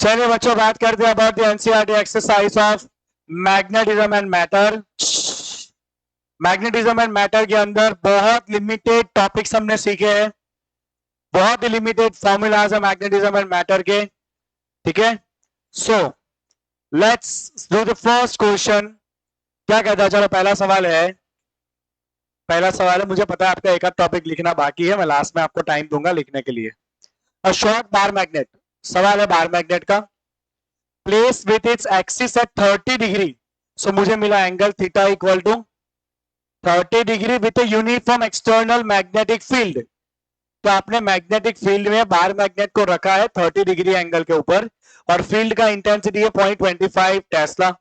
चलिए बच्चों बात करते हैं about the NCERT exercise of magnetism and matter. Magnetism and matter के अंदर बहुत लिमिटेड टॉपिक्स हमने सीखे हैं, बहुत ही लिमिटेड फॉर्मूलाज है मैग्नेटिज्म एंड मैटर के। ठीक है, so let's do the first question. क्या कहता है, चलो पहला सवाल है। पहला सवाल है, मुझे पता है आपका एक आध टॉपिक लिखना बाकी है, मैं लास्ट में आपको टाइम दूंगा लिखने के लिए। अ शॉर्ट बार मैग्नेट, सवाल है बार मैग्नेट का। Place with its axis at 30 degree, so मुझे मिला angle theta equal to 30 degree with a uniform external magnetic field. तो आपने मैग्नेटिक फील्ड में बार मैग्नेट को रखा है 30 डिग्री एंगल के ऊपर, और फील्ड का इंटेंसिटी है 0.25 टेस्ला।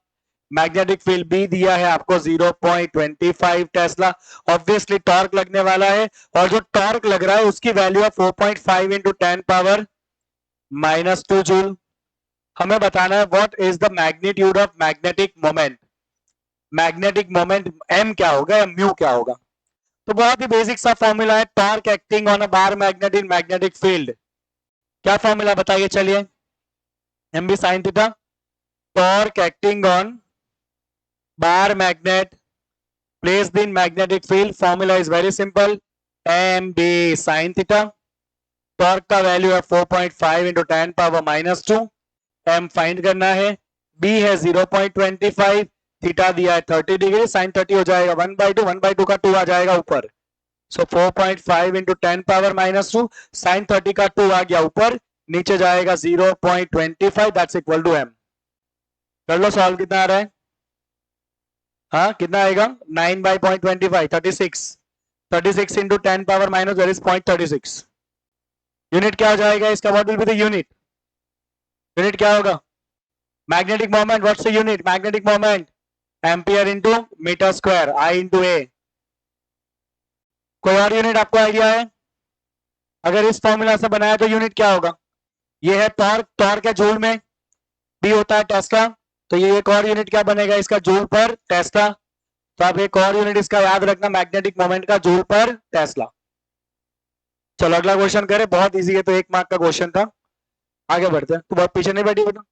मैग्नेटिक फील्ड बी दिया है आपको 0.25 टेस्ला। ऑब्वियसली टॉर्क लगने वाला है, और जो टॉर्क लग रहा है उसकी वैल्यू है 4.5 इंटू 10 पावर -2 जूल। हमें बताना है what is the magnitude of magnetic moment. Magnetic moment M क्या होगा या म्यू क्या होगा। तो बहुत ही बेसिक सा फॉर्मूला है, torque acting on a bar magnet in magnetic field. क्या फॉर्मूला बताइए, चलिए। M B sine theta, torque acting on bar magnet placed in magnetic field, formula is very simple, M B sine theta. Torque का value है 4.5 into 10 power -2। M find करना है, B है 0.25, theta दिया है 30 डिग्री, साइन 30 हो जाएगा 1/2, 1/2 का 2 आ जाएगा ऊपर। सो 4.5 इंटू 10 पावर -2, साइन 30 का 2 आ गया ऊपर, नीचे जाएगा 0.25, दैट्स इक्वल टू एम। कर लो सॉल्व, कितना आ रहा है। हाँ कितना आएगा, 9/0.25, 36। 36 into 10 power minus that is 0.36। Unit क्या हो जाएगा इसका, what will be the unit. Unit क्या होगा, magnetic moment, what's the unit magnetic moment, ampere into metre square, I into A. कोई और यूनिट आपको आइडिया है। अगर इस फॉर्मूला से बनाया तो यूनिट क्या होगा। ये है टॉर्क, टॉर्क है जूल में, बी होता है टेस्ला, तो ये एक और यूनिट क्या बनेगा इसका, जूल पर टेस्ला। तो आप एक और यूनिट इसका याद रखना, मैग्नेटिक मोमेंट का जूल पर टेस्ला। चलो अगला क्वेश्चन करें, बहुत इजी है, तो 1 मार्क का क्वेश्चन था। आगे बढ़ते हैं, तो बहुत पीछे नहीं बैठी बेटा,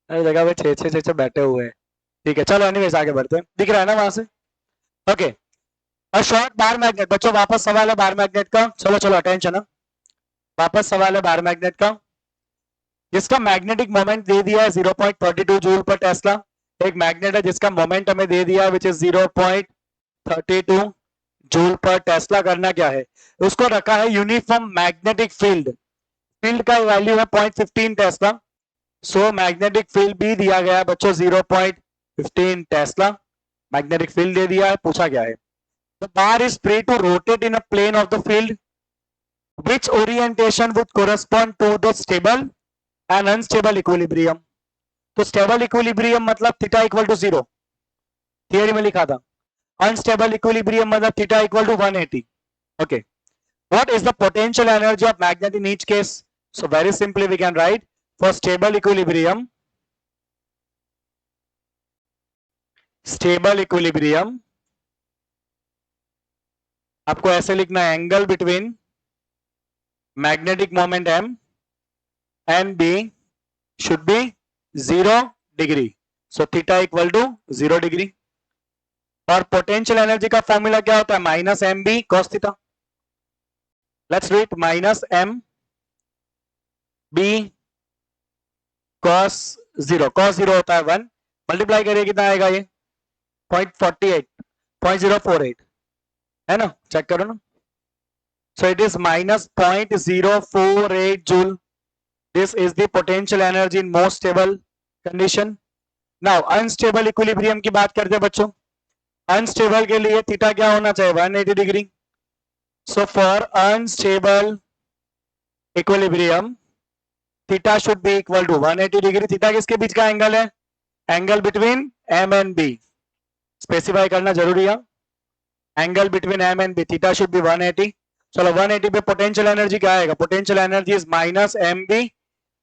हर जगह पे 6 बैठे हुए हैं। ठीक है चलो एनीवेज आगे बढ़ते हैं, दिख रहा है ना वहां से। Okay, a short bar magnet, बच्चों वापस सवाल है बार मैग्नेट का। चलो चलो अटेंशन है, वापस सवाल है बार मैग्नेट का, जिसका मैग्नेटिक मोमेंट दे दिया है 0.32 जूल पर टेस्ला। एक मैग्नेट है जिसका मोमेंट हमें दे दिया है which is 0.32 joule per Tesla. करना क्या है, उसको रखा है यूनिफॉर्म मैग्नेटिक फील्ड, फील्ड का वैल्यू है 0.15 टेस्ला। सो मैग्नेटिक फील्ड भी दिया गया है बच्चों 0.15 टेस्ला। मैग्नेटिक फील्ड दे दिया है, पूछा गया है the bar is free to rotate in a plane of the field, which orientation would correspond to the stable and unstable equilibrium। तो स्टेबल इक्विलिब्रियम मतलब थीटा इक्वल टू 0, थियरी में लिखा था। अनस्टेबल इक्विलिब्रियम मतलब theta equal to 180। Okay, what is the potential energy of magnet in each case. So very simply we can write for stable equilibrium, stable equilibrium आपको ऐसे लिखना है, angle between magnetic moment M and B should be 0 degree. So theta equal to 0 degree. और potential energy का formula क्या होता है, minus M B cos theta. Let's read minus M B cos 0, cos 0 होता है 1, मल्टीप्लाई करिए कितना आएगा ये 0.48, 0.048 है ना, चेक करो ना। सो it is minus 0.048 joule. This is the potential energy in most stable condition. Now unstable equilibrium की बात करते हैं बच्चों। अनस्टेबल के लिए थीटा क्या होना चाहिए, 180 degree. So for unstable equilibrium theta should be equal to 180 degree. Theta किसके बीच का एंगल है, angle between M and B, specify करना जरूरी है। Angle between M and B, theta should be 180। चलो 180 पे पोटेंशियल एनर्जी क्या आएगा, potential energy is minus M B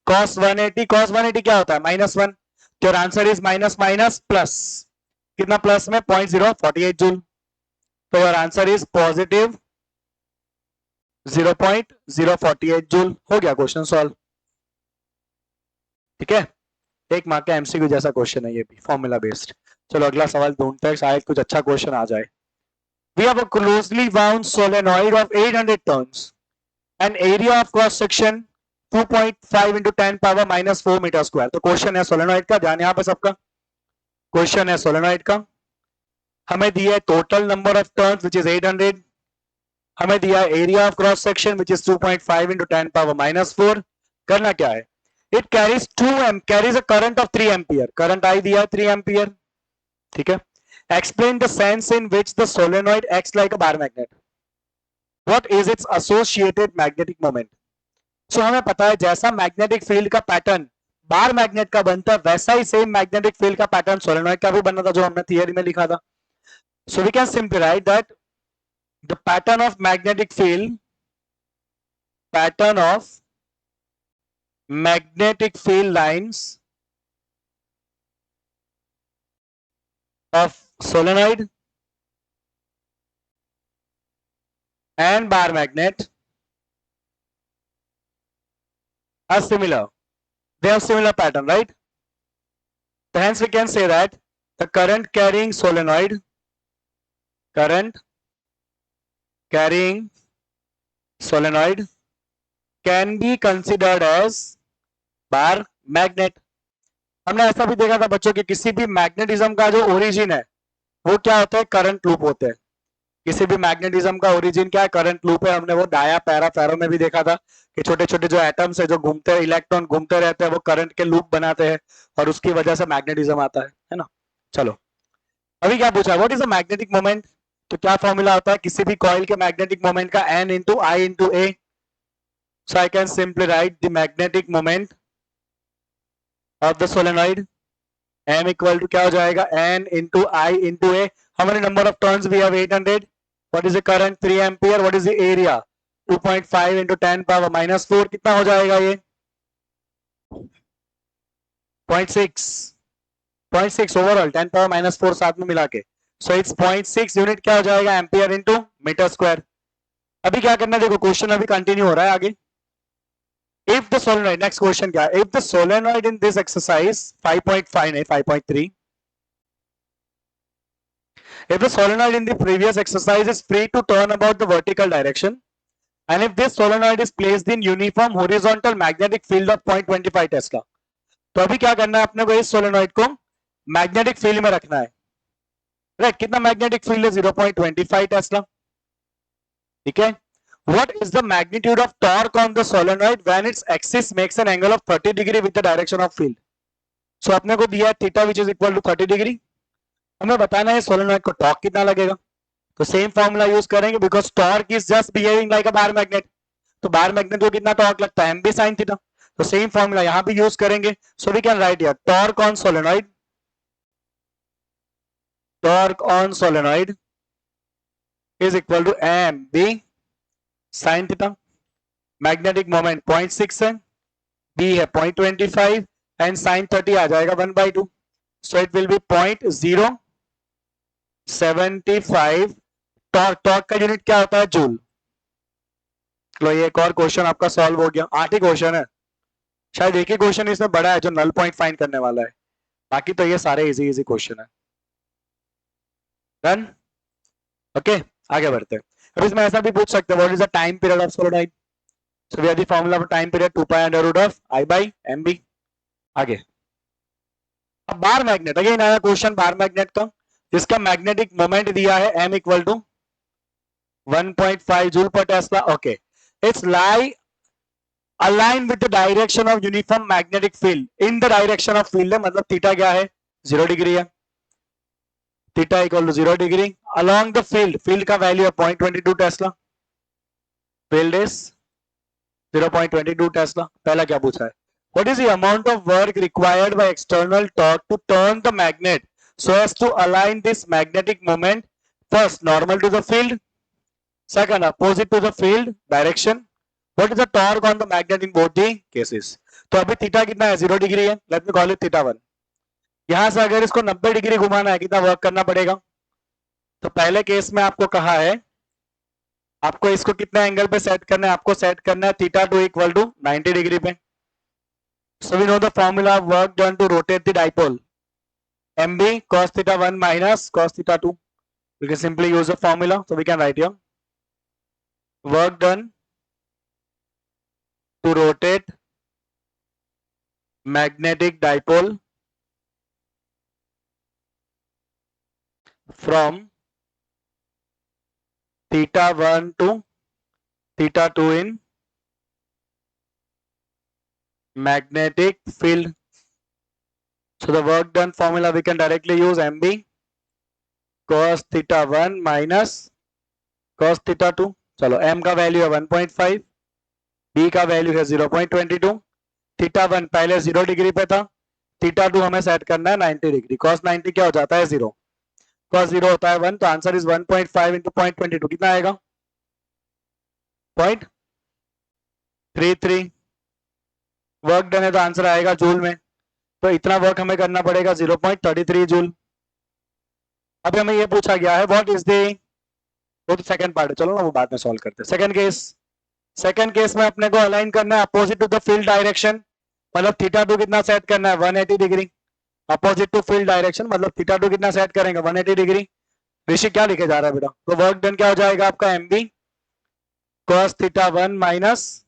cos 180। Cos 180 क्या होता है, -1। तो answer is minus minus plus, कितना प्लस में 0.048 जूल। तो your answer is positive 0.048 joule. हो गया क्वेश्चन सॉल्व। ठीक है, एक मार्क का एमसीक्यू जैसा क्वेश्चन है ये भी, फॉर्मूला बेस्ड। चलो अगला सवाल ढूंढते हैं, शायद कुछ अच्छा क्वेश्चन आ जाए। We have a closely wound solenoid of 800 turns and area of cross section 2.5 into 10 power minus 4 metre square. तो क्वेश्चन है सोलेनॉइड का, ध्यान यहाँ पे सबका। क्वेश्चन है सोलेनॉइड का, हमें दिया है total number of turns which is 800, हमें दिया है area of cross section which is 2.5 into 10 power minus 4। करना क्या है, it carries carries a current of 3 ampere, current I दिया है 3 एम्पियर। ठीक है, explain the sense in which the solenoid acts like a bar magnet, what is its associated magnetic moment। सो हमें पता है जैसा मैग्नेटिक फील्ड का पैटर्न बार magnet का बनता है, वैसा ही सेम मैग्नेटिक फील्ड का पैटर्न सोलेनॉइड का भी बना था, जो हमने थियरी में लिखा था। So we can simply write that the pattern of magnetic field, pattern of magnetic field lines of solenoid and bar magnet are similar. They have similar pattern, right? So hence we can say that the current carrying solenoid can be considered as bar magnet. हमने ऐसा भी देखा था बच्चों कि किसी भी magnetism का जो ओरिजिन है वो क्या होता है, करंट लूप होते हैं। किसी भी मैग्नेटिज्म का ओरिजिन क्या है, करंट लूप है। हमने वो डाया पैरा फेरो में भी देखा था कि छोटे छोटे जो एटम्स है जो घूमते हैं, इलेक्ट्रॉन घूमते रहते हैं, वो करंट के लूप बनाते हैं और उसकी वजह से मैग्नेटिज्म आता है ना। चलो अभी क्या पूछा, what is a magnetic moment. तो क्या फॉर्मूला होता है किसी भी कॉइल के मैग्नेटिक मोमेंट का, N into I into A। So I can simply write the magnetic moment of the solenoid, M equal to क्या हो जाएगा, N into I into A। How many number of turns we have, 800। What is the current, 3 ampere। What is the area, 2.5 into 10 power minus 4। कितना हो जाएगा ये, 0.6 overall, 10 power minus 4 साथ में मिला के। सो इट्स 0.6 यूनिट क्या हो जाएगा, एम्पियर इंटू मीटर स्क्वायर। अभी क्या करना है, देखो क्वेश्चन अभी कंटिन्यू हो रहा है आगे। If the solenoid, next question क्या है, if the solenoid in this exercise 5.5 नहीं 5.3, if the solenoid in the previous exercise is free to turn about the vertical direction and if this solenoid is placed in uniform horizontal magnetic field of 0.25 Tesla. तो अभी क्या करना है अपने को, इस solenoid को मैग्नेटिक फील्ड में रखना है, राइट। कितना मैग्नेटिक फील्ड है, 0.25 टेस्ला। ठीक है, what is the magnitude of torque on the solenoid when its axis makes an angle of 30 degree with the direction of field। so अपने को दिया है theta which is equal to 30 degree, हमें बताना है सोलेनॉइड को टॉर्क कितना लगेगा। तो सेम फॉर्मूला यूज करेंगे because torque is just behaving like a bar magnet. तो बार मैग्नेट को कितना टॉर्क लगता है, एम बी साइन थीटा। तो सेम फॉर्मूला यहां भी यूज करेंगे। So we can write here torque on solenoid, torque on solenoid is equal to M B sine theta. Magnetic moment 0.6 है, बी है 0.25 एंड साइन 30 आ जाएगा 1/2। सो it will B 0.075। Torque का unit क्या होता है, जूल। लो ये एक और क्वेश्चन आपका सॉल्व हो गया। 8 ही क्वेश्चन है, शायद एक ही क्वेश्चन इसमें बड़ा है जो नल पॉइंट फाइंड करने वाला है, बाकी तो ये सारे इजी इजी क्वेश्चन है। डन, ओके आगे बढ़ते हैं। अब इसमें ऐसा भी पूछ सकते हैं, what is the time period of solenoid. So we have the formula for time period 2 pi under root of I by MB। आगे अब बार मैग्नेट, अगेन आया क्वेश्चन बार मैग्नेट का, जिसका मैग्नेटिक मोमेंट दिया है M equal to 1.5 joule per tesla. Okay, it's lie align with the direction of uniform magnetic field, in the direction of field है, मतलब theta क्या है, 0 degree है। Theta equal to 0 degree along the field, field का value है 0.22 Tesla, field is 0.22 Tesla. पहला क्या पूछा है, what is the amount of work required by external torque to turn the magnet so as to align this magnetic moment, first normal to the field, second opposite to the field direction, what is the torque on the magnet in both the cases। तो अभी theta कितना है, 0 degree है, late me call it theta 1। यहां से अगर इसको 90 degree घुमाना है, कितना वर्क करना पड़ेगा। तो पहले केस में आपको कहा है आपको इसको कितना एंगल पे सेट करना है? आपको सेट करना है थीटा 2 इक्वल टू 90 डिग्री पे. So we know the formula of work done to rotate the dipole. MB cos theta 1 minus cos theta 2. We can simply use the formula. So we can write here. Work done to rotate magnetic dipole from theta 1 to theta 2 in magnetic field. So the work done formula we can directly use MB cos theta 1 minus cos theta 2. चलो m का value है 1.5, b का value है 0.22, theta 1 पहले 0 degree पे था, theta 2 हमें set करना है 90 डिग्री. cos 90 क्या हो जाता है 0, cos 0 होता है 1, तो आंसर इज 1.5 इंटू 0.22 कितना आएगा 0.33. वर्क डन है तो आंसर आएगा जूल में, तो इतना वर्क हमें करना पड़ेगा 0.33 जूल. अभी हमें ये पूछा गया है व्हाट इज द, वो तो सेकंड पार्ट है, चलो ना वो बाद में सॉल्व करते हैं. सेकंड केस में अपने को अलाइन करना है opposite to the field direction, मतलब थीटा 2 कितना सेट करना है 180 degree. Opposite to field direction मतलब थीटा 2 कितना सेट करेंगे 180 डिग्री. ऋषि क्या लिखे जा रहा है बेटा? तो वर्क डन क्या हो जाएगा आपका MB cos theta 1 minus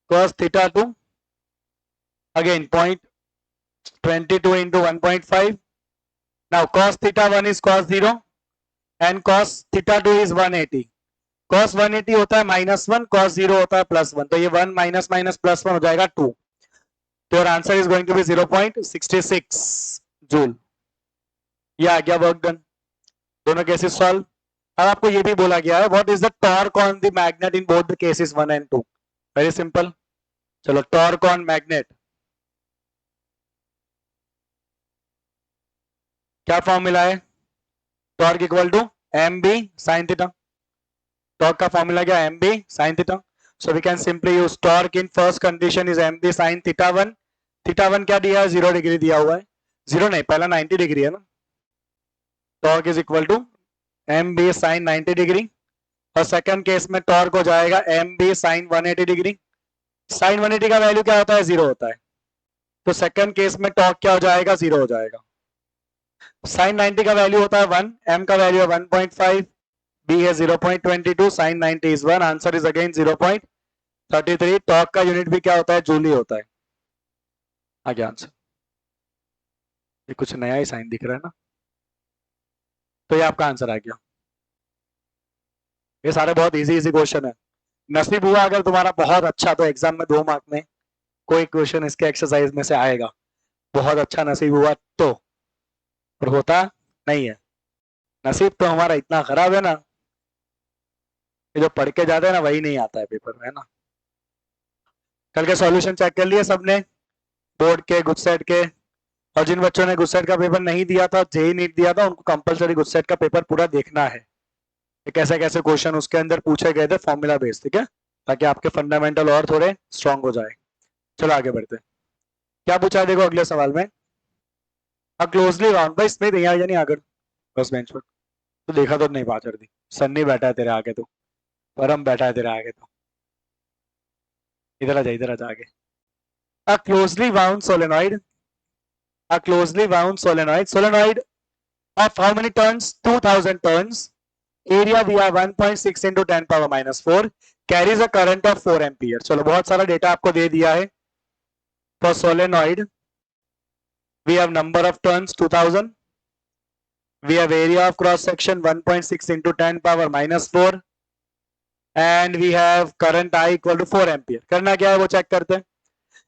cos theta 2, again 0.22 into 1.5. now cos theta 1 is cos 0 and cos theta 2 is 180. cos 180 होता है -1, cos 0 होता है +1, तो ये 1 माइनस माइनस +1 हो जाएगा 2. तो your answer is going to be 0.66 joule. ये आ गया वर्क डन. दोनों केसेस सॉल्व. अब आपको ये भी बोला गया है what is the torque on the magnet in both the cases 1 and 2. Very simple. चलो टॉर्क ऑन मैग्नेट, क्या फॉर्मूला है? Torque equal to MB sin theta. Torque का फॉर्मूला क्या है? MB sin theta. So we can simply use torque in first condition is MB sin theta 1. Theta 1 क्या दिया है? 0 degree दिया हुआ है. 0 नहीं, पहला 90 डिग्री है ना. Torque is equal to MB sin 90 degree. और सेकंड केस में टॉर्क हो जाएगा MB sin 180 डिग्री. sin 180 का वैल्यू क्या होता है? 0 होता है. तो सेकंड केस में टॉर्क क्या हो जाएगा? 0 हो जाएगा. sin 90 का वैल्यू होता है 1, m का वैल्यू है 1.5, b है 0.22, sin 90 is 1, answer is again 0.33. Torque का यूनिट भी क्या होता है? जूल ही होता है. आ गया आंसर. ये कुछ नया ही साइन दिख रहा है ना, तो ये आपका आंसर आ गया. ये सारे बहुत इजी क्वेश्चन है. नसीब हुआ अगर तुम्हारा बहुत अच्छा तो एग्जाम में 2 मार्क में कोई क्वेश्चन इसके एक्सरसाइज में से आएगा. बहुत अच्छा नसीब हुआ तो, पर होता नहीं है. नसीब तो हमारा इतना खराब है ना, ये जो पढ़ के जाते हैं ना वही नहीं आता है पेपर में, है ना. कल के सॉल्यूशन चेक कर लिए सबने, बोर्ड के, गुजसेट के. और जिन बच्चों ने गुजसेट का पेपर नहीं दिया था, जेई नीट दिया था, उनको कंपलसरी गुजसेट का पेपर पूरा देखना है. कैसे कैसे क्वेश्चन उसके अंदर पूछे गए थे फॉर्मूला बेस्ड, ठीक है, ताकि आपके फंडामेंटल और थोड़े स्ट्रांग हो जाए. चलो आगे बढ़ते हैं. क्या पूछा है देखो अगले सवाल में. क्लोजली राउंड भाई स्मिथ यहाँ नहीं आकर बस बेंच पर, तो देखा तो नहीं पाचर दी. सन्नी बैठा है तेरे आगे, तो परम बैठा है तेरे आगे, तो इधर आ जा, इधर आ जा आगे. A closely wound solenoid, a closely wound solenoid of how many turns? 2000 turns. Area we have 1.6 into 10 power minus 4, carries a current of 4 ampere. चलो बहुत सारा डेटा आपको दे दिया है. For solenoid we have number of turns 2000, we have area of cross section 1.6 into 10 power minus 4, and we have current I equal to 4 ampere. करना क्या है वो चेक करते हैं.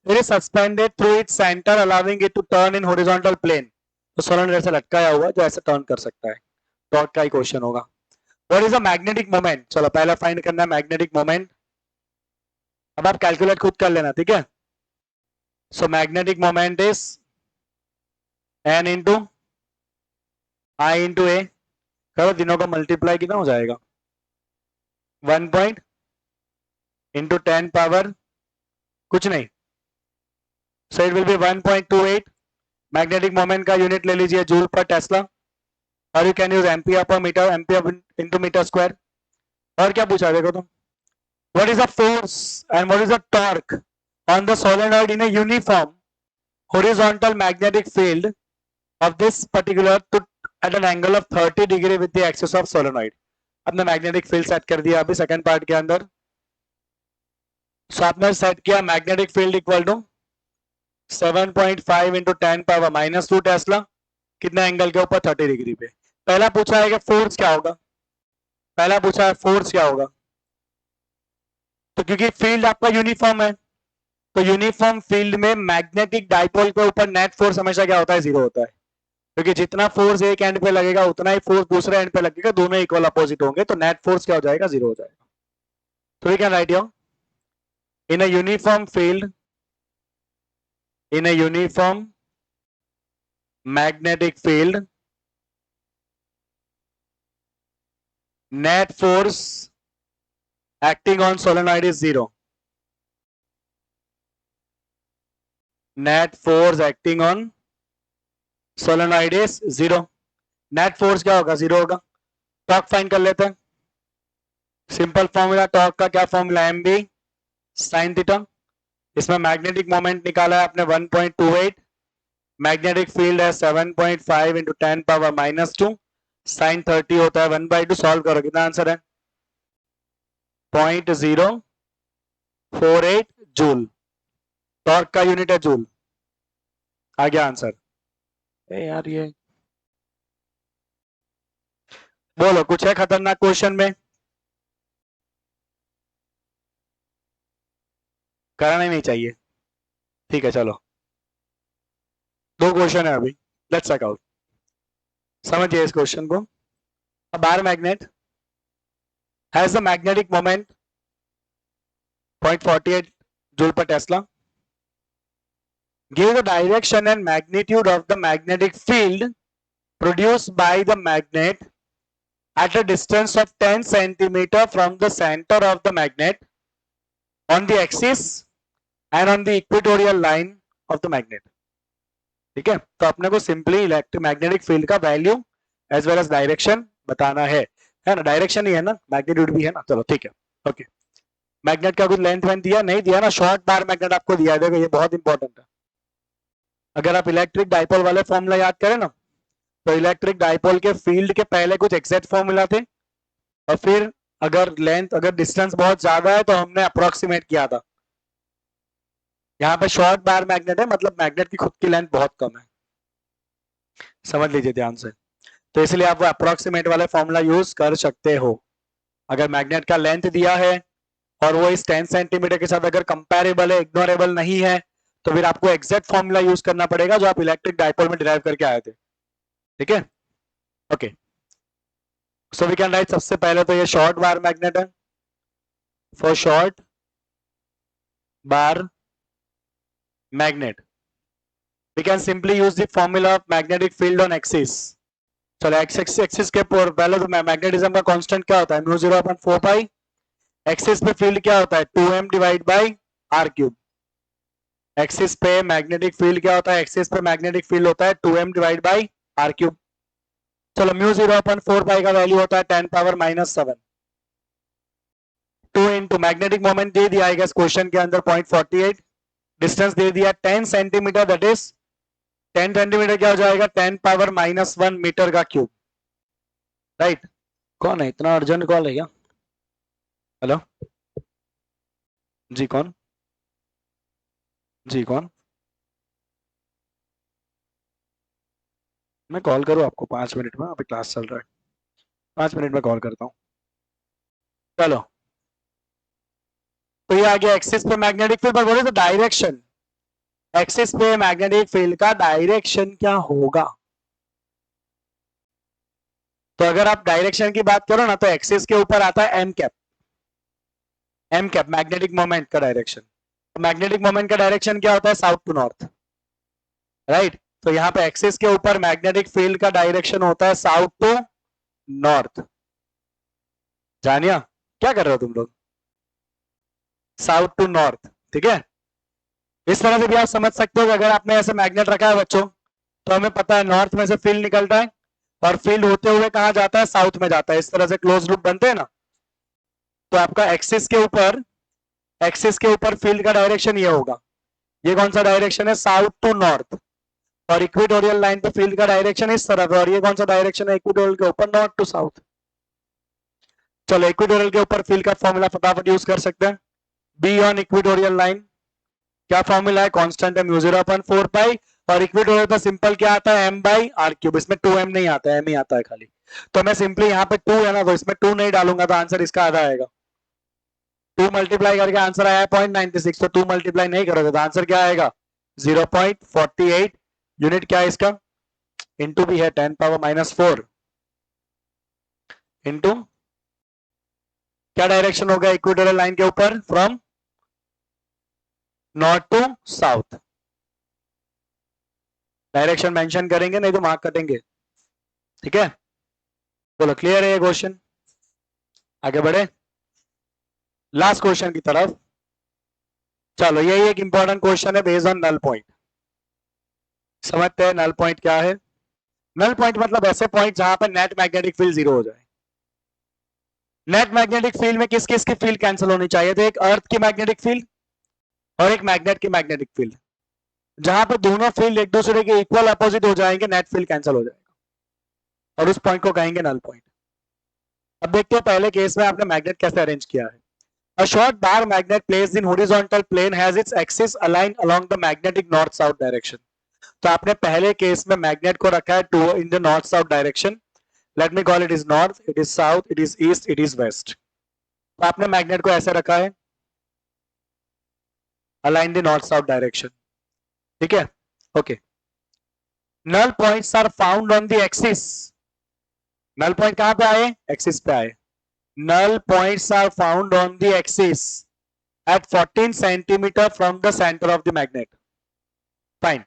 It is suspended through its center allowing it to turn in horizontal plane. तो solenoid ऐसे लटकाया हुआ जो ऐसे टर्न कर सकता है. टॉर्क का ही क्वेश्चन होगा. What is the magnetic moment? चलो पहला फाइंड करना है मैग्नेटिक मोमेंट. अब आप कैलकुलेट खुद कर लेना, ठीक है. So magnetic moment is N into I into A. करो तीनों का मल्टीप्लाई कितना हो जाएगा? 1 पॉइंट इंटू 10 पावर कुछ नहीं, so it will be 1.28. Magnetic moment का यूनिट ले लीजिए जूल पर टेस्ला, और you can use ampere per metre, ampere into metre square. और क्या पूछा देखो तुम, what is the force and what is the torque on the solenoid in a uniform horizontal magnetic field of this particular to at an angle of 30 degree with the axis of solenoid. आपने magnetic field set कर दिया अभी second part के अंदर. सो आपने set किया magnetic field equal to 7.5 into 10⁻⁻2 tesla, कितने angle के ऊपर 30 डिग्री पे. पहला पूछा है कि फोर्स क्या होगा, पहला पूछा है फोर्स क्या होगा. तो क्योंकि फील्ड आपका यूनिफॉर्म है, तो यूनिफॉर्म फील्ड में मैग्नेटिक डाइपोल के ऊपर नेट फोर्स हमेशा क्या होता है, जीरो होता है. क्योंकि जितना फोर्स एक एंड पे लगेगा उतना ही फोर्स दूसरे एंड पे लगेगा, दोनों इक्वल अपोजिट होंगे, तो नेट फोर्स क्या हो जाएगा, जीरो हो जाएगा. तो we can write here in a uniform field, in a uniform magnetic field net force acting on solenoid is zero. Net force acting on solenoid is zero. Net force क्या होगा, zero होगा. Torque find कर लेते हैं. Simple formula torque का क्या formula, M B sine theta. इसमें magnetic moment निकाला है आपने 1.28, मैग्नेटिक फील्ड है 7.5 इंटू 10⁻⁻2, साइन 30 होता है 1/2. सॉल्व करो, कितना आंसर है, 0.048 जूल. टॉर्क का यूनिट है जूल. आ गया आंसर. यार ये बोलो, कुछ है खतरनाक क्वेश्चन में, कराना ही नहीं चाहिए. ठीक है चलो, दो क्वेश्चन है अभी, लेट्स चेक आउट. समझिए इस क्वेश्चन को. A bar magnet has the magnetic moment 0.48 joule per tesla. Give the direction and magnitude of the magnetic field produced by the magnet at a distance of 10 centimeter from the center of the magnet on the axis and on the equatorial line of the magnet. ठीक है, तो अपने को simply electric magnetic field का value as well as direction बताना है ना. Direction ही है ना, मैग्नीट्यूड भी है ना. चलो ठीक है, ओके. मैग्नेट का कुछ लेंथ वेंथ दिया नहीं दिया ना, शॉर्ट बार मैग्नेट आपको दिया है, देखो ये बहुत इंपॉर्टेंट है. अगर आप इलेक्ट्रिक डाइपोल वाले फॉर्मूला याद करें ना, तो इलेक्ट्रिक डाइपोल के फील्ड के पहले कुछ एग्जैक्ट फॉर्मूला थे, और फिर अगर लेंथ, अगर डिस्टेंस बहुत ज्यादा है तो हमने अप्रोक्सीमेट किया था. यहाँ पे शॉर्ट बार मैग्नेट है, मतलब मैग्नेट की खुद की लेंथ बहुत कम है, समझ लीजिए ध्यान से. तो इसलिए आप वो अप्रोक्सीमेट वाले फॉर्मूला यूज कर सकते हो. अगर मैग्नेट का लेंथ दिया है और वो इस 10 सेंटीमीटर के साथ अगर कंपेरेबल है, इग्नोरेबल नहीं है, तो फिर आपको एग्जैक्ट फॉर्मूला यूज करना पड़ेगा जो आप इलेक्ट्रिक डाइपोल में डिराइव करके आए थे. ठीक है, okay. So we can write, सबसे पहले तो ये शॉर्ट बार मैग्नेट है. For short bar magnet we can simply use the formula of magnetic field on axis. चलो एक्सिस के पहले तो मैग्नेटिज्म का कांस्टेंट क्या होता है, μ0/4 पाई. एक्सिस पे फील्ड क्या होता है, 2m divide by r cube. Axis पे मैग्नेटिक फील्ड क्या होता है, एक्सिस पे मैग्नेटिक फील्ड होता है 2m divide by r cube. चलो μ0/4 पाई का वैल्यू होता है 10⁻⁻7. 2 इंटू मैग्नेटिक मोमेंट दे दिया है इस क्वेश्चन के अंदर 0.48, डिस्टेंस दे दिया 10 सेंटीमीटर, दैट इज 10 सेंटीमीटर क्या हो जाएगा, 10⁻⁻1 मीटर का क्यूब. राइट. कौन है, इतना अर्जेंट कॉल है क्या, हेलो जी कौन, जी कौन, मैं कॉल करूँ आपको 5 मिनट में, अभी क्लास चल रहा है, 5 मिनट में कॉल करता हूँ. चलो, तो ये आ गया एक्सिस पे मैग्नेटिक फील्ड, पर बोले तो डायरेक्शन, एक्सिस पे मैग्नेटिक फील्ड का डायरेक्शन क्या होगा. तो अगर आप डायरेक्शन की बात करो ना, तो एक्सिस के ऊपर आता है M cap. M cap magnetic moment का डायरेक्शन. मैग्नेटिक मोमेंट का डायरेक्शन क्या होता है, साउथ टू नॉर्थ. राइट. तो यहाँ पे एक्सिस के ऊपर मैग्नेटिक फील्ड का डायरेक्शन होता है साउथ टू नॉर्थ. जानिया क्या कर रहे हो तुम लोग, साउथ टू नॉर्थ. ठीक है, इस तरह से भी आप समझ सकते हो कि अगर आपने ऐसे मैग्नेट रखा है बच्चों, तो हमें पता है नॉर्थ में से फील्ड निकलता है और फील्ड होते हुए कहां जाता है, साउथ में जाता है. इस तरह से क्लोज लूप बनते हैं ना. तो आपका एक्सिस के ऊपर फील्ड का डायरेक्शन ये होगा। ये कौन सा डायरेक्शन है? South to north. और इक्वेटोरियल लाइन पे फील्ड का डायरेक्शन इस तरफ है, और ये कौन सा डायरेक्शन है इक्वेटोरियल के ऊपर? North to south. चलो इक्वेटोरियल के ऊपर फील्ड का फॉर्मूला फटाफट यूज कर सकते हैं। बी ऑन इक्वेटोरियल लाइन क्या फॉर्मूला है? कांस्टेंट है म्यू 0/4 पाई, और इक्वेटोरियल पर सिंपल क्या आता है? m by are cube. इसमें 2m नहीं आता है, m ही आता है खाली। तो मैं सिंपली यहाँ पे 2 है ना, तो इसमें 2 नहीं डालूंगा, तो आंसर इसका आधा आएगा। 2 मल्टीप्लाई करके आंसर आया 0.96, तो 2 मल्टीप्लाई नहीं करोगे तो आंसर क्या आएगा? 0.48। यूनिट क्या है इसका? इंटू भी है 10⁻⁻4 इंटू क्या डायरेक्शन होगा इक्वेटोरियल लाइन के ऊपर? From north to south. Direction mention करेंगे, नहीं तो मार्क कटेंगे। ठीक है, बोलो क्लियर है ये क्वेश्चन? आगे बढ़े लास्ट क्वेश्चन की तरफ। चलो यही एक इंपॉर्टेंट क्वेश्चन है बेस्ड ऑन नल पॉइंट। समझते हैं नल पॉइंट क्या है? नल पॉइंट मतलब ऐसे पॉइंट जहां पर नेट मैग्नेटिक फील्ड 0 हो जाए। नेट मैग्नेटिक फील्ड में किस किस की फील्ड कैंसिल होनी चाहिए? तो एक अर्थ की मैग्नेटिक फील्ड और एक मैग्नेट की मैग्नेटिक फील्ड। जहां पर दोनों फील्ड एक दूसरे के इक्वल अपोजिट हो जाएंगे, नेट फील्ड कैंसिल हो जाएगा, और उस पॉइंट को कहेंगे नल पॉइंट। अब देखते हैं पहले केस में आपने मैग्नेट कैसे अरेंज किया है। A short bar magnet placed in horizontal plane has its axis aligned along the magnetic north-south direction. तो आपने पहले केस में मैग्नेट को रखा है to in the north south direction. Let me call it is north, it is south, it is east, it is west. तो आपने magnet को ऐसे रखा है align the north south direction. ठीक है, okay. Null points are found on the axis. Null point कहां पे आए? एक्सिस पे आए। Null points are found on the axis at 14 centimeter from the center of the magnet. Fine.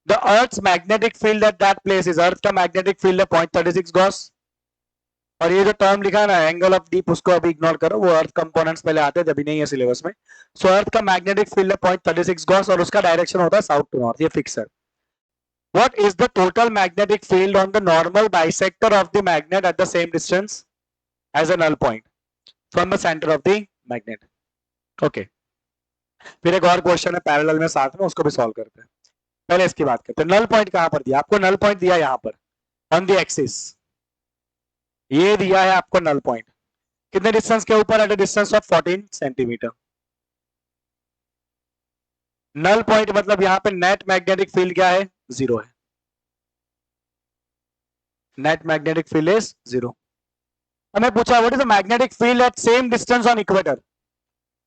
The Earth's magnetic field at that place is Earth का magnetic field है 0.36 Gauss। और ये जो टर्म लिखा है ना एंगल ऑफ डीप, उसको अभी इग्नोर करो, वो अर्थ कंपोनेंट्स पहले आते थे, अभी नहीं है सिलेबस में। सो अर्थ का मैग्नेटिक फील्ड है 0.36 Gauss और उसका डायरेक्शन होता है साउथ टू नॉर्थ, ये फिक्स है। What is the total magnetic field on the normal bisector of the magnet at the same distance as a null point from the center of the magnet? Okay. फिर एक और question है parallel में साथ में, उसको भी सॉल्व करते हैं। पहले इसकी बात करते हैं। नल पॉइंट कहां पर दिया आपको? नल पॉइंट दिया यहां पर ऑन द एक्सिस, ये दिया है आपको नल पॉइंट। कितने डिस्टेंस के ऊपर? At a distance of 14 centimetre. Null point मतलब यहां पे नेट मैग्नेटिक फील्ड क्या है? 0 है। Net magnetic field is 0। हमें पूछा what is the magnetic field at same distance on equator.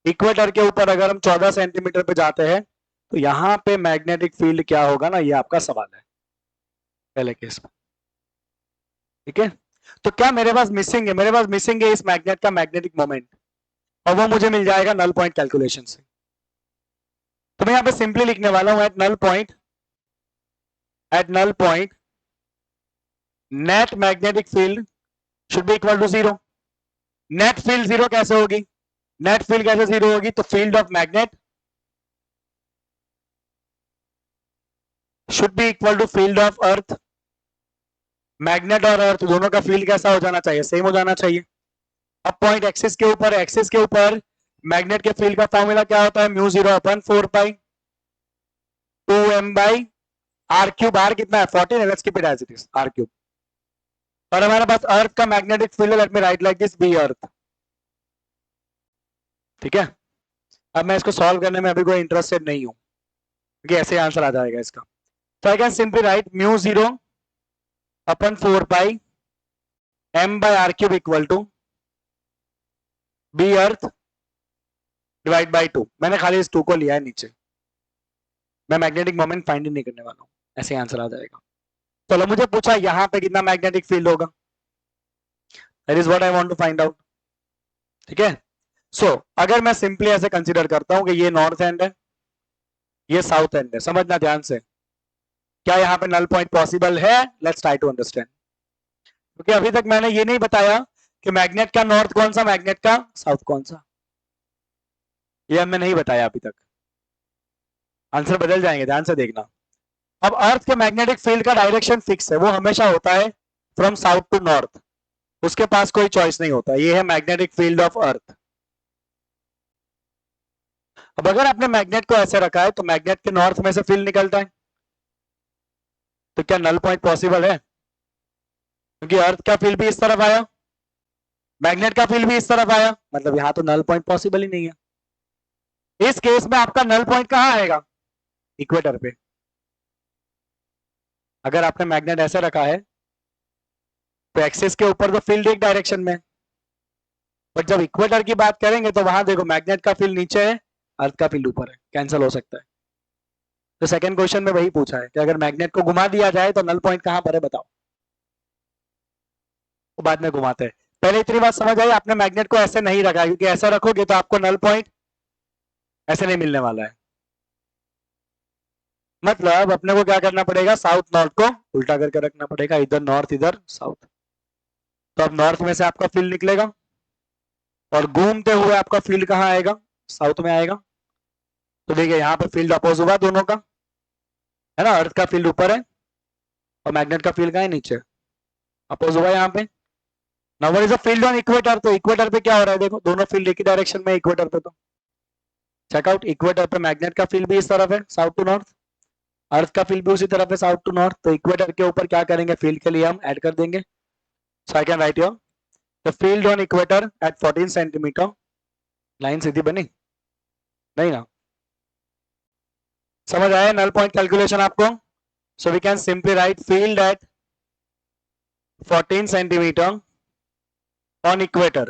Equator के ऊपर अगर हम 14 सेंटीमीटर पे जाते हैं तो यहां पे मैग्नेटिक फील्ड क्या होगा ना, ये आपका सवाल है पहले केस में। ठीक है, तो क्या मेरे पास मिसिंग है? मेरे पास मिसिंग है इस मैग्नेट का मैग्नेटिक मोमेंट, और वो मुझे मिल जाएगा नल पॉइंट कैलकुलेशन से। तो मैं यहां पे सिंपली लिखने वाला हूं at null point net magnetic field should be equal to 0। Net field 0 कैसे होगी? नेट फील्ड कैसे 0 होगी? तो field of magnet should be equal to field of earth. Magnet और अर्थ दोनों का फील्ड कैसा हो जाना चाहिए? सेम हो जाना चाहिए। अब पॉइंट एक्सिस के ऊपर, एक्सिस के ऊपर मैग्नेट के फील्ड का फॉर्मूला क्या होता है? Mu 0/4 pi 2m by are cube. R कितना है? 14 है, let's keep it as it is r cube. और हमारे पास अर्थ का magnetic field, let me write like this, B earth. ठीक है, अब मैं इसको सॉल्व करने में अभी कोई इंटरेस्टेड नहीं हूं, क्योंकि ऐसे आंसर आ जाएगा इसका। तो I can simply write mu 0/4 pi m by R cube equal to B earth divide by 2। मैंने खाली इस 2 को लिया है नीचे, मैं मैग्नेटिक मोमेंट फाइंड नहीं करने वाला हूं, ऐसे आंसर आ जाएगा। चलो मुझे पूछा यहां पे कितना मैग्नेटिक फील्ड होगा, that is what I want to find out. ठीक है, सो अगर मैं सिंपली ऐसे कंसीडर करता हूं कि ये नॉर्थ एंड है, ये साउथ एंड है, समझना ध्यान से, क्या यहाँ पे नल पॉइंट पॉसिबल है? Let's try to understand. क्योंकि अभी तक मैंने ये नहीं बताया कि मैग्नेट का नॉर्थ कौन सा, मैग्नेट का साउथ कौन सा, ये हमने नहीं बताया अभी तक। आंसर बदल जाएंगे, ध्यान से देखना। अब अर्थ के मैग्नेटिक फील्ड का डायरेक्शन फिक्स है, वो हमेशा होता है फ्रॉम साउथ टू नॉर्थ, उसके पास कोई चॉइस नहीं होता। ये है मैग्नेटिक फील्ड ऑफ अर्थ। अब अगर आपने मैग्नेट को ऐसे रखा है तो मैग्नेट के नॉर्थ में से फील्ड निकलता है, तो क्या नल पॉइंट पॉसिबल है? क्योंकि अर्थ का फील्ड भी इस तरफ आया, मैग्नेट का फील्ड भी इस तरफ आया, मतलब यहां तो नल पॉइंट पॉसिबल ही नहीं है। इस केस में आपका नल पॉइंट कहां आएगा? इक्वेटर पे। अगर आपने मैग्नेट ऐसे रखा है तो एक्सिस के ऊपर तो फील्ड एक डायरेक्शन में, बट जब इक्वेटर की बात करेंगे तो वहां देखो मैग्नेट का फील्ड नीचे है, अर्थ का फील्ड ऊपर है, कैंसिल हो सकता है। तो सेकंड क्वेश्चन में वही पूछा है कि अगर मैग्नेट को घुमा दिया जाए तो नल पॉइंट कहां पर है बताओ। तो बाद में घुमाते हैं। पहले इतनी बात समझ आई, आपने मैग्नेट को ऐसे नहीं रखा, क्योंकि ऐसा रखोगे तो आपको नल पॉइंट ऐसे नहीं मिलने वाला है। मतलब अपने को क्या करना पड़ेगा, साउथ नॉर्थ को उल्टा करके रखना पड़ेगा, इधर नॉर्थ इधर साउथ। तो अब नॉर्थ में से आपका फील्ड निकलेगा और घूमते हुए आपका फील्ड कहाँ आएगा, साउथ में आएगा। तो देखिए यहाँ पे फील्ड अपोज हुआ दोनों का, है ना, अर्थ का फील्ड ऊपर है और मैग्नेट का फील्ड कहाँ है, नीचे, अपोज हुआ यहाँ पे। Now what is the field on equator? तो इक्वेटर पे क्या हो रहा है, देखो दोनों फील्ड एक ही डायरेक्शन में इक्वेटर पे। तो चेकआउट, इक्वेटर पे मैग्नेट का फील्ड भी इस तरफ है साउथ टू नॉर्थ, अर्थ का फील्ड भी उसी तरफ है साउथ टू नॉर्थ। तो इक्वेटर के ऊपर क्या करेंगे, फील्ड के लिए हम ऐड कर देंगे। So I can write your the field on equator at 14 centimetre. Line सीधी बनी नहीं ना? समझ आया नल पॉइंट कैलकुलेशन आपको? So we can simply write field at 14 centimetre on equator.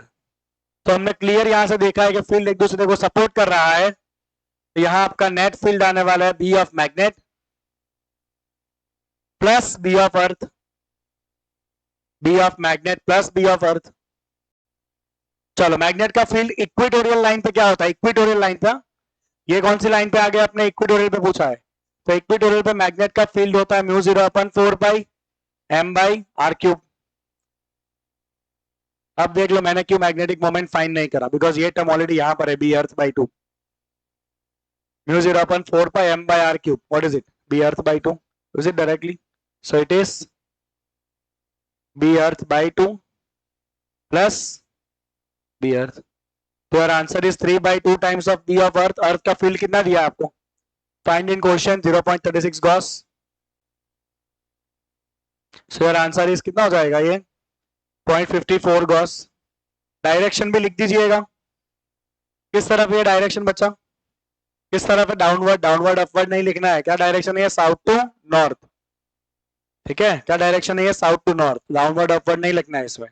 तो हमने क्लियर यहां से देखा है कि फील्ड एक दूसरे को सपोर्ट कर रहा है। तो यहां आपका नेट फील्ड आने वाला है B of magnet plus B of earth, B of magnet plus B of earth. चलो, मैग्नेट का फील्ड इक्वेटोरियल लाइन पे क्या होता है, इक्वेटोरियल लाइन पे, ये कौन सी लाइन पे आ गया, अपने इक्वेटोरियल पे पूछा है। तो इक्वेटोरियल पे मैग्नेट का फील्ड होता है mu 0/4 pi M by are cube. अब देख लो मैंने क्यों मैग्नेटिक मोमेंट फाइंड नहीं करा, बिकॉज ये टर्म ऑलरेडी यहां पर है, B earth by 2, mu 0/4 pi M by are cube. What is it, B earth by 2, is it directly? So it is B earth by 2 plus B earth. तो यार answer is 3/2 times of B of earth. Earth का field कितना दिया आपको, find in question 0.36 gauss. So यार answer is कितना हो जाएगा ये, 0.54 गॉस। डायरेक्शन भी लिख दीजिएगा, किस तरफ ये डायरेक्शन बच्चा, किस तरफ है, डाउनवर्ड, डाउनवर्ड अपवर्ड नहीं लिखना है। क्या डायरेक्शन है, साउथ टू नॉर्थ, ठीक है, क्या डायरेक्शन है ये, south to north, downward upward नहीं लिखना है इसमें,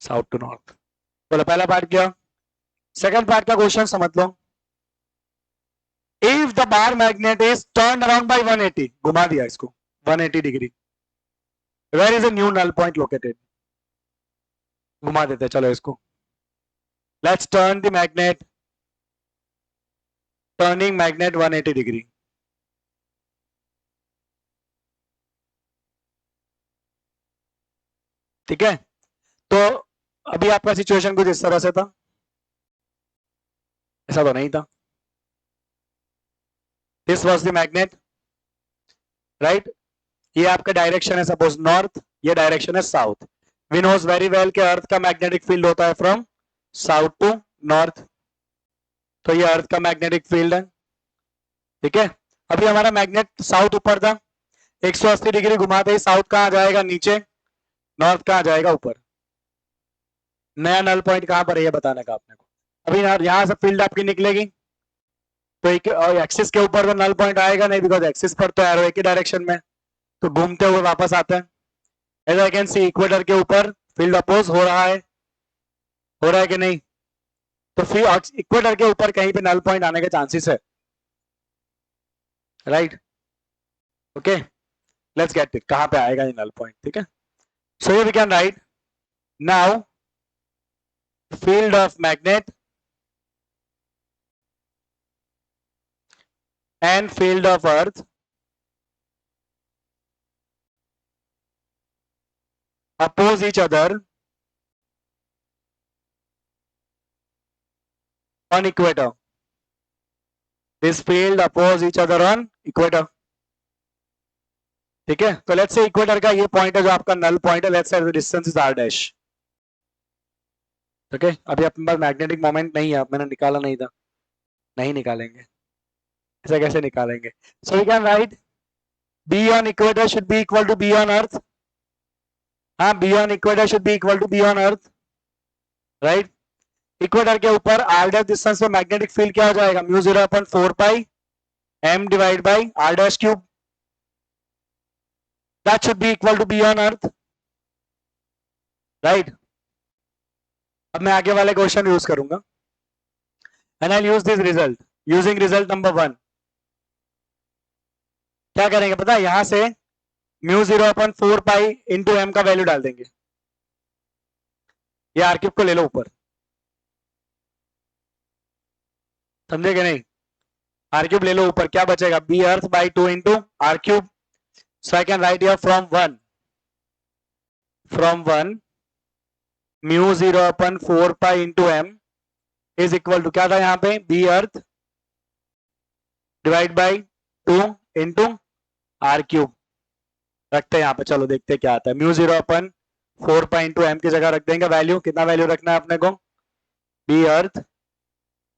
साउथ टू नॉर्थ। चलो पहला पार्ट किया, सेकंड पार्ट का क्वेश्चन समझ लो। If the bar magnet is turn around by 180, घुमा दिया इसको 180 degree, where is a new null point located, घुमा देते चलो इसको। Let's turn the magnet, turning magnet 180 degree. ठीक है, तो अभी आपका सिचुएशन कुछ इस तरह से था, ऐसा तो नहीं था। This was the magnet, right, ये आपका डायरेक्शन है सपोज नॉर्थ, ये डायरेक्शन है south. We knows very well कि अर्थ का मैग्नेटिक फील्ड होता है फ्रॉम साउथ टू नॉर्थ, तो ये अर्थ का मैग्नेटिक फील्ड है। ठीक है, अभी हमारा मैग्नेट साउथ ऊपर था, 180 डिग्री घुमाते ही साउथ कहां जाएगा, नीचे, नॉर्थ कहां जाएगा, ऊपर। नया नल पॉइंट कहां पर है ये बताने का आपने को। अभी यहां से फील्ड आपकी निकलेगी तो एक्सिस के ऊपर तो नल पॉइंट आएगा नहीं, बिकॉज एक्सिस पर तो एरो एक ही डायरेक्शन में, तो घूमते हुए वापस आते हैं। As I can see equator के ऊपर फील्ड अपोज हो रहा है, हो रहा है कि नहीं, तो फिर इक्वेटर के ऊपर कहीं पे नल पॉइंट आने के चांसेस है, right. Okay, let's get it, कहां पे आएगा ये नल पॉइंट, ठीक है। So we can write now field of magnet and field of earth oppose each other on equator. This field oppose each other on equator. ठीक है, तो let's say equator का ये पॉइंट है जो आपका नल पॉइंट है, let's say the distance is r dash. Okay, अभी अपने पास मैग्नेटिक मोमेंट नहीं है, मैंने निकाला नहीं था, नहीं निकालेंगे, ऐसा कैसे निकालेंगे? So we can write B on equator should be equal to B on earth. हाँ, B on equator should be equal to B on earth, right? Equator के ऊपर r डैश डिस्टेंस पे मैग्नेटिक फील्ड क्या हो जाएगा? Mu 0/4 pi m divide by r dash cube. That should be equal to B on earth, right? अब मैं आगे वाले क्वेश्चन यूज करूंगा and I'll use this result. Using result number 1, क्या करेंगे पता है? यहां से म्यू 0/4 पाई इंटू एम का वैल्यू डाल देंगे. ये आर क्यूब को ले लो ऊपर, समझे कि नहीं? आर क्यूब ले लो ऊपर, क्या बचेगा? B earth by 2 into R cube. So I can write here from one mu 0/4 pi into M is equal to क्या था यहाँ पे? B earth divide by 2 into R cube. रखते हैं यहाँ पे, चलो देखते हैं क्या आता है. म्यू 0/4 पाई इंटू एम की जगह रख देंगे वैल्यू. कितना वैल्यू रखना है अपने को? B earth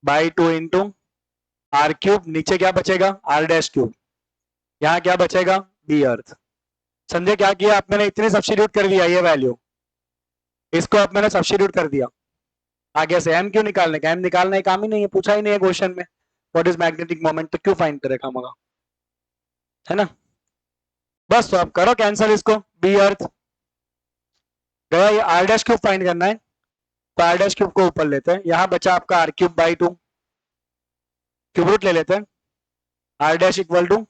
by 2 into R cube. नीचे क्या बचेगा? R dash cube. यहाँ क्या बचेगा? B earth. समझे क्या किया आप? मैंने इतनी सब्स्टिट्यूट कर दिया ये वैल्यू, इसको अब मैंने सब्स्टिट्यूट कर दिया. आगे से एम क्यों निकालने का? एम निकालने का काम ही नहीं है, पूछा ही नहीं है क्वेश्चन में. व्हाट इज मैग्नेटिक मोमेंट, तो क्यों फाइंड करे खामगा, है ना? बस तो अब करो कैंसिल इसको. बी अर्थ गया, ये आर डैश क्यूब फाइंड करना है, तो आर डैश क्यूब को ऊपर लेते हैं. यहाँ बचा आपका R cube by 2, cube root ले लेते हैं. R dash equal to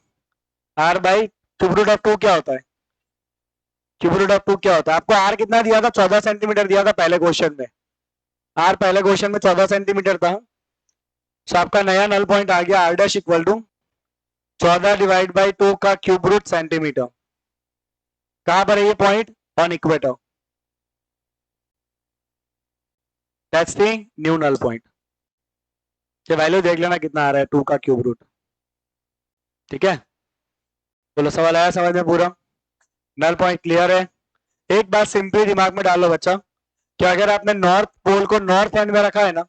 R by cube root of 2 क्या होता है? क्यूब रूट ऑफ 2 क्या होता है? आपको आर कितना दिया था? 14 सेंटीमीटर दिया था पहले क्वेश्चन में. आर पहले क्वेश्चन में 14 सेंटीमीटर था. तो आपका नया नल पॉइंट आ गया R dash equal to 14 divide by 2 का क्यूब रूट सेंटीमीटर. कहां पर है ये point? On equator. That's the new null point. ये वैल्यू देख लेना कितना आ रहा है, 2 का क्यूब रूट. ठीक है, बोलो सवाल आया समझ में पूरा? नल पॉइंट क्लियर है? एक बात सिंपली दिमाग में डालो बच्चा, कि अगर आपने नॉर्थ पोल को नॉर्थ एंड में रखा है ना,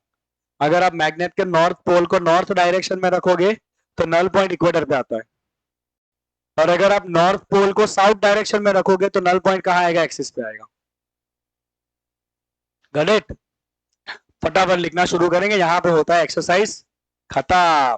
अगर आप मैग्नेट के नॉर्थ पोल को नॉर्थ डायरेक्शन में रखोगे तो नल पॉइंट इक्वेटर पे आता है. और अगर आप नॉर्थ पोल को साउथ डायरेक्शन में रखोगे तो नल पॉइंट कहां आएगा? एक्सिस पे आएगा. Got it? फटाफट लिखना शुरू करेंगे, यहां पे होता है एक्सरसाइज खत्म.